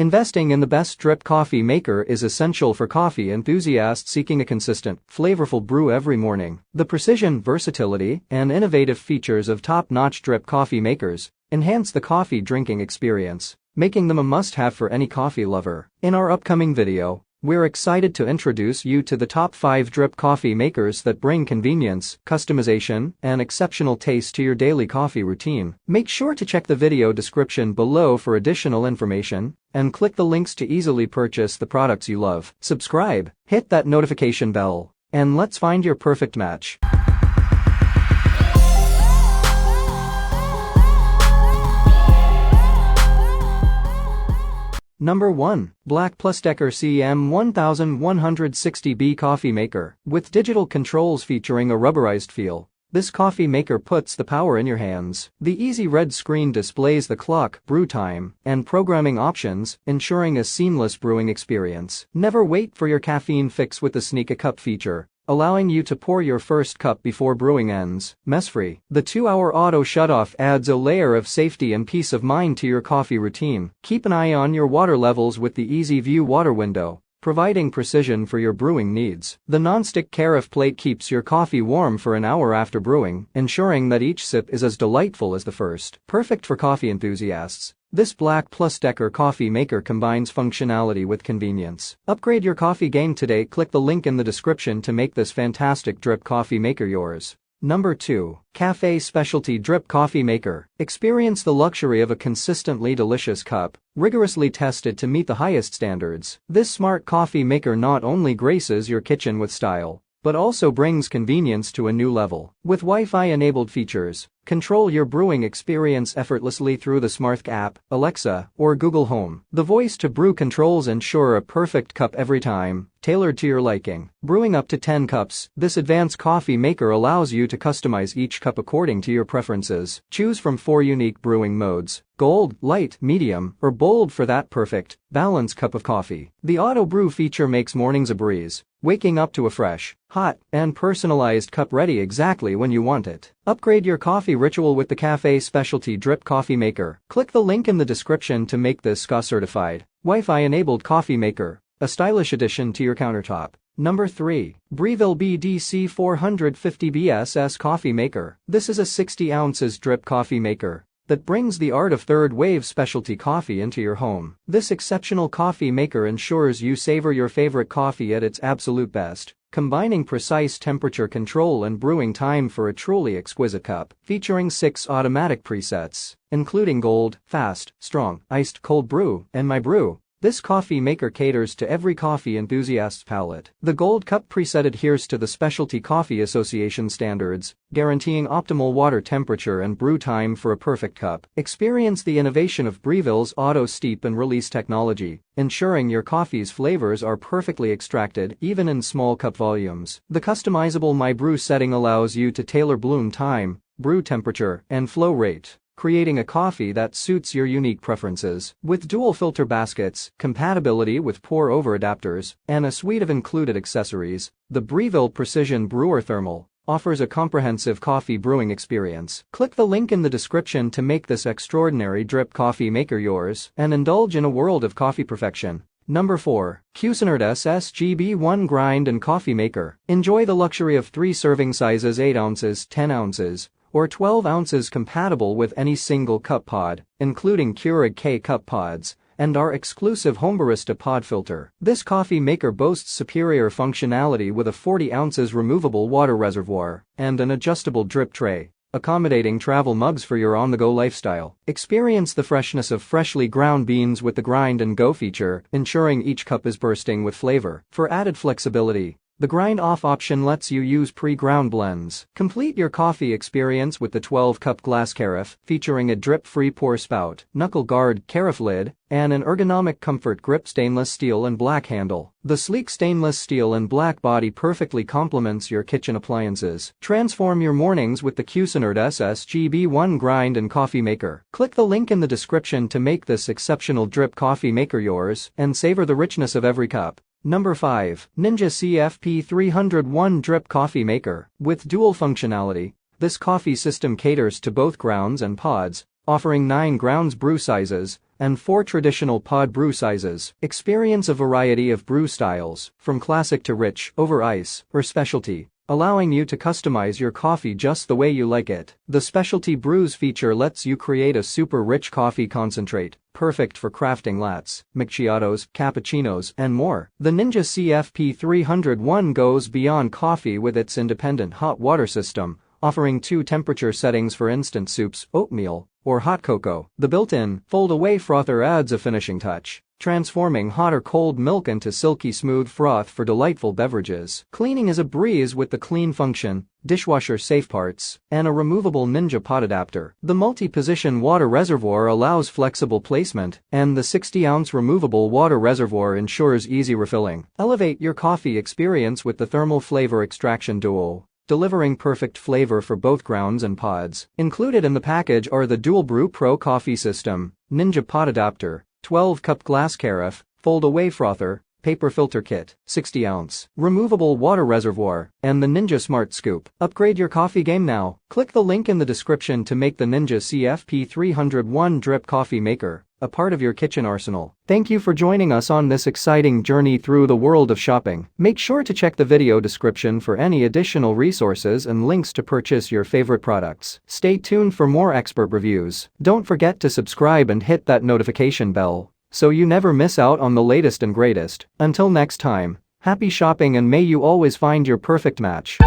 Investing in the best drip coffee maker is essential for coffee enthusiasts seeking a consistent, flavorful brew every morning. The precision, versatility, and innovative features of top-notch drip coffee makers enhance the coffee drinking experience, making them a must-have for any coffee lover. In our upcoming video, we're excited to introduce you to the top 5 drip coffee makers that bring convenience, customization, and exceptional taste to your daily coffee routine. Make sure to check the video description below for additional information, and click the links to easily purchase the products you love. Subscribe, hit that notification bell, and let's find your perfect match. Number 1. Black+Decker CM1160B Coffee Maker. With digital controls featuring a rubberized feel, this coffee maker puts the power in your hands. The easy red screen displays the clock, brew time, and programming options, ensuring a seamless brewing experience. Never wait for your caffeine fix with the Sneak a Cup feature, allowing you to pour your first cup before brewing ends, mess-free. The 2-hour auto shutoff adds a layer of safety and peace of mind to your coffee routine. Keep an eye on your water levels with the Easy View water window, providing precision for your brewing needs. The non-stick carafe plate keeps your coffee warm for an hour after brewing, ensuring that each sip is as delightful as the first. Perfect for coffee enthusiasts, this Black+Decker coffee maker combines functionality with convenience. Upgrade your coffee game today. Click the link in the description to make this fantastic drip coffee maker yours. Number 2. Café Specialty Drip Coffee Maker. Experience the luxury of a consistently delicious cup, rigorously tested to meet the highest standards. This smart coffee maker not only graces your kitchen with style, but also brings convenience to a new level. With Wi-Fi-enabled features, control your brewing experience effortlessly through the Smart app, Alexa, or Google Home. The voice-to-brew controls ensure a perfect cup every time, tailored to your liking. Brewing up to 10 cups, this advanced coffee maker allows you to customize each cup according to your preferences. Choose from 4 unique brewing modes: gold, light, medium, or bold for that perfect, balanced cup of coffee. The auto brew feature makes mornings a breeze, waking up to a fresh, hot, and personalized cup ready exactly when you want it. Upgrade your coffee ritual with the Café Specialty Drip Coffee Maker. Click the link in the description to make this SCA-certified, Wi-Fi-enabled coffee maker a stylish addition to your countertop. Number 3. Breville BDC 450 BSS Coffee Maker. This is a 60 ounces drip coffee maker that brings the art of third-wave specialty coffee into your home. This exceptional coffee maker ensures you savor your favorite coffee at its absolute best, combining precise temperature control and brewing time for a truly exquisite cup. Featuring 6 automatic presets, including gold, fast, strong, iced cold brew, and my brew, this coffee maker caters to every coffee enthusiast's palate. The Gold Cup preset adheres to the Specialty Coffee Association standards, guaranteeing optimal water temperature and brew time for a perfect cup. Experience the innovation of Breville's auto steep and release technology, ensuring your coffee's flavors are perfectly extracted even in small cup volumes. The customizable My Brew setting allows you to tailor bloom time, brew temperature, and flow rate, creating a coffee that suits your unique preferences. With dual filter baskets, compatibility with pour-over adapters, and a suite of included accessories, the Breville Precision Brewer Thermal offers a comprehensive coffee brewing experience. Click the link in the description to make this extraordinary drip coffee maker yours and indulge in a world of coffee perfection. Number 4. Cuisinart SSGB1 Grind and Coffee Maker. Enjoy the luxury of 3 serving sizes: 8 ounces, 10 ounces, or 12 ounces, compatible with any single cup pod, including Keurig K cup pods, and our exclusive Homebarista pod filter. This coffee maker boasts superior functionality with a 40 ounces removable water reservoir and an adjustable drip tray, accommodating travel mugs for your on-the-go lifestyle. Experience the freshness of freshly ground beans with the Grind and Go feature, ensuring each cup is bursting with flavor. For added flexibility, the Grind Off option lets you use pre-ground blends. Complete your coffee experience with the 12-cup glass carafe, featuring a drip-free pour spout, knuckle guard, carafe lid, and an ergonomic comfort grip stainless steel and black handle. The sleek stainless steel and black body perfectly complements your kitchen appliances. Transform your mornings with the Cuisinart SSGB1 Grind and Coffee Maker. Click the link in the description to make this exceptional drip coffee maker yours and savor the richness of every cup. Number 5. Ninja CFP 301 Drip Coffee Maker. With dual functionality, this coffee system caters to both grounds and pods, offering 9 grounds brew sizes, and 4 traditional pod brew sizes. Experience a variety of brew styles, from classic to rich, over ice, or specialty, allowing you to customize your coffee just the way you like it. The Specialty Brews feature lets you create a super rich coffee concentrate, perfect for crafting lattes, macchiatos, cappuccinos, and more. The Ninja CFP301 goes beyond coffee with its independent hot water system, offering 2 temperature settings for instant soups, oatmeal, or hot cocoa. The built-in, fold-away frother adds a finishing touch, transforming hot or cold milk into silky smooth froth for delightful beverages. Cleaning is a breeze with the clean function, dishwasher-safe parts, and a removable Ninja pot adapter. The multi-position water reservoir allows flexible placement, and the 60-ounce removable water reservoir ensures easy refilling. Elevate your coffee experience with the thermal flavor extraction duo, delivering perfect flavor for both grounds and pods. Included in the package are the Dual Brew Pro coffee system, Ninja pot adapter, 12-cup glass carafe, fold-away frother, paper filter kit, 60-ounce, removable water reservoir, and the Ninja Smart Scoop. Upgrade your coffee game now. Click the link in the description to make the Ninja CFP301 drip coffee maker a part of your kitchen arsenal. Thank you for joining us on this exciting journey through the world of shopping. Make sure to check the video description for any additional resources and links to purchase your favorite products. Stay tuned for more expert reviews. Don't forget to subscribe and hit that notification bell so you never miss out on the latest and greatest. Until next time, happy shopping and may you always find your perfect match.